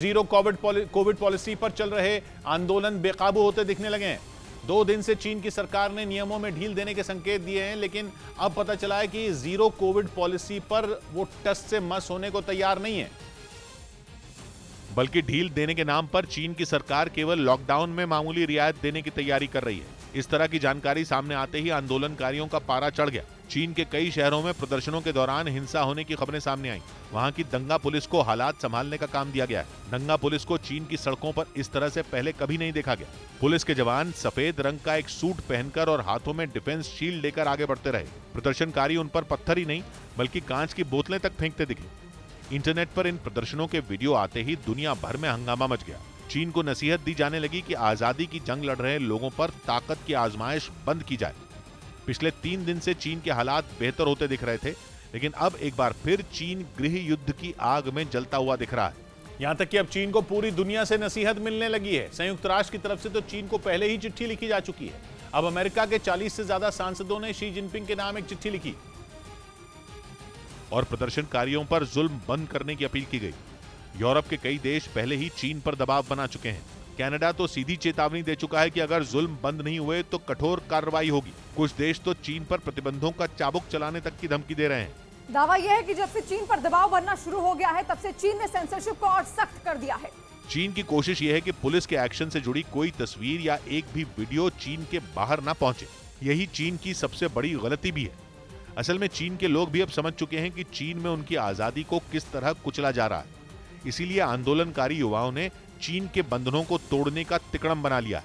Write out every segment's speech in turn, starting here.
Zero Covid policy पर चल रहे आंदोलन बेकाबू होते दिखने लगे हैं। 2 दिन से चीन की सरकार ने नियमों में ढील देने के संकेत दिए हैं, लेकिन अब पता चला है कि जीरो कोविड पॉलिसी पर वो टस से मस होने को तैयार नहीं है। बल्कि ढील देने के नाम पर चीन की सरकार केवल लॉकडाउन में मामूली रियायत देने की तैयारी कर रही है। इस तरह की जानकारी सामने आते ही आंदोलनकारियों का पारा चढ़ गया। चीन के कई शहरों में प्रदर्शनों के दौरान हिंसा होने की खबरें सामने आई। वहां की दंगा पुलिस को हालात संभालने का काम दिया गया है। दंगा पुलिस को चीन की सड़कों पर इस तरह से पहले कभी नहीं देखा गया। पुलिस के जवान सफेद रंग का एक सूट पहनकर और हाथों में डिफेंस शील्ड लेकर आगे बढ़ते रहे। प्रदर्शनकारी उन पर पत्थर ही नहीं बल्कि कांच की बोतलें तक फेंकते दिखे। इंटरनेट पर इन प्रदर्शनों के वीडियो आते ही दुनिया भर में हंगामा मच गया। चीन को नसीहत दी जाने लगी कि आजादी की जंग लड़ रहे लोगों पर ताकत की आजमाइश बंद की जाए। पिछले 3 दिन से चीन के हालात बेहतर होते दिख रहे थे, लेकिन अब एक बार फिर चीन गृह युद्ध की आग में जलता हुआ दिख रहा है। यहां तक कि अब चीन को पूरी दुनिया से नसीहत मिलने लगी है। संयुक्त राष्ट्र की तरफ से तो चीन को पहले ही चिट्ठी लिखी जा चुकी है। अब अमेरिका के 40 से ज्यादा सांसदों ने शी जिनपिंग के नाम एक चिट्ठी लिखी और प्रदर्शनकारियों पर जुल्म बंद करने की अपील की गई। यूरोप के कई देश पहले ही चीन पर दबाव बना चुके हैं। कनाडा तो सीधी चेतावनी दे चुका है कि अगर जुल्म बंद नहीं हुए तो कठोर कार्रवाई होगी। कुछ देश तो चीन पर प्रतिबंधों का चाबुक चलाने तक की धमकी दे रहे हैं। दावा यह है कि जब से चीन पर दबाव बनना शुरू हो गया है, तब से चीन ने सेंसरशिप को और सख्त कर दिया है। चीन की कोशिश यह है कि पुलिस के एक्शन से जुड़ी कोई तस्वीर या एक भी वीडियो चीन के बाहर ना पहुंचे। यही चीन की सबसे बड़ी गलती भी है। असल में चीन के लोग भी अब समझ चुके हैं कि चीन में उनकी आजादी को किस तरह कुचला जा रहा है। इसीलिए आंदोलनकारी युवाओं ने चीन के बंधनों को तोड़ने का तिकड़म बना लिया है,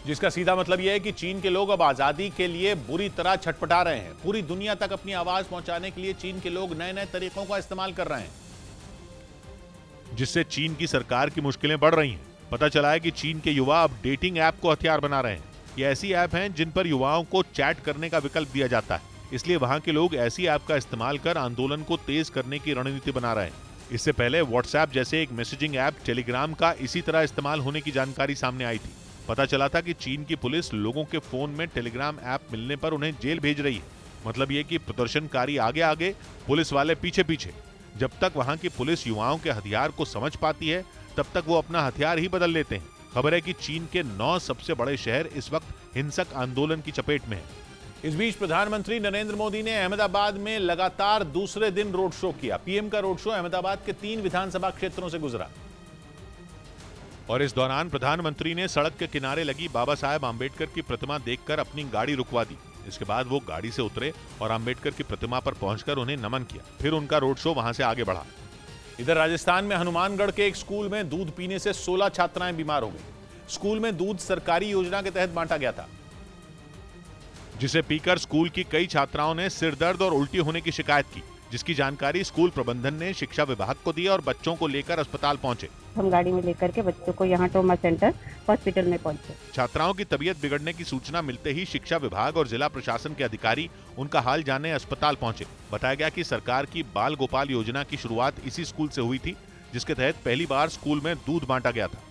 जिसका सीधा मतलब यह है कि चीन के लोग अब आजादी के लिए बुरी तरह छटपटा रहे हैं। पूरी दुनिया तक अपनी आवाज पहुंचाने के लिए चीन के लोग नए नए तरीकों का इस्तेमाल कर रहे हैं, जिससे चीन की सरकार की मुश्किलें बढ़ रही हैं। पता चला है कि चीन के युवा अब डेटिंग ऐप को हथियार बना रहे हैं। ये ऐसी ऐप हैं जिन पर युवाओं को चैट करने का विकल्प दिया जाता है। इसलिए वहां के लोग ऐसी ऐप का इस्तेमाल कर आंदोलन को तेज करने की रणनीति बना रहे हैं। इससे पहले व्हाट्सएप जैसे एक मैसेजिंग ऐप टेलीग्राम का इसी तरह इस्तेमाल होने की जानकारी सामने आई थी। पता चला था कि चीन की पुलिस लोगों के फोन में टेलीग्राम ऐप मिलने पर उन्हें जेल भेज रही है। मतलब ये कि प्रदर्शनकारी आगे आगे, पुलिस वाले पीछे पीछे। जब तक वहां की पुलिस युवाओं के हथियार को समझ पाती है, तब तक वो अपना हथियार ही बदल लेते हैं। खबर है कि चीन के 9 सबसे बड़े शहर इस वक्त हिंसक आंदोलन की चपेट में है। इस बीच प्रधानमंत्री नरेंद्र मोदी ने अहमदाबाद में लगातार दूसरे दिन रोड शो किया। पीएम का रोड शो अहमदाबाद के 3 विधानसभा क्षेत्रों से गुजरा और इस दौरान प्रधानमंत्री ने सड़क के किनारे लगी बाबा साहेब आंबेडकर की प्रतिमा देखकर अपनी गाड़ी रुकवा दी। इसके बाद वो गाड़ी से उतरे और आंबेडकर की प्रतिमा पर पहुंचकर उन्हें नमन किया। फिर उनका रोड शो वहां से आगे बढ़ा। इधर राजस्थान में हनुमानगढ़ के एक स्कूल में दूध पीने से 16 छात्राएं बीमार हो गई। स्कूल में दूध सरकारी योजना के तहत बांटा गया था, जिसे पीकर स्कूल की कई छात्राओं ने सिर दर्द और उल्टी होने की शिकायत की, जिसकी जानकारी स्कूल प्रबंधन ने शिक्षा विभाग को दी और बच्चों को लेकर अस्पताल पहुंचे। हम गाड़ी में लेकर के बच्चों को यहाँ ट्रॉमा सेंटर हॉस्पिटल में पहुंचे। छात्राओं की तबीयत बिगड़ने की सूचना मिलते ही शिक्षा विभाग और जिला प्रशासन के अधिकारी उनका हाल जानने अस्पताल पहुंचे। बताया गया कि सरकार की बाल गोपाल योजना की शुरुआत इसी स्कूल से हुई थी, जिसके तहत पहली बार स्कूल में दूध बांटा गया था।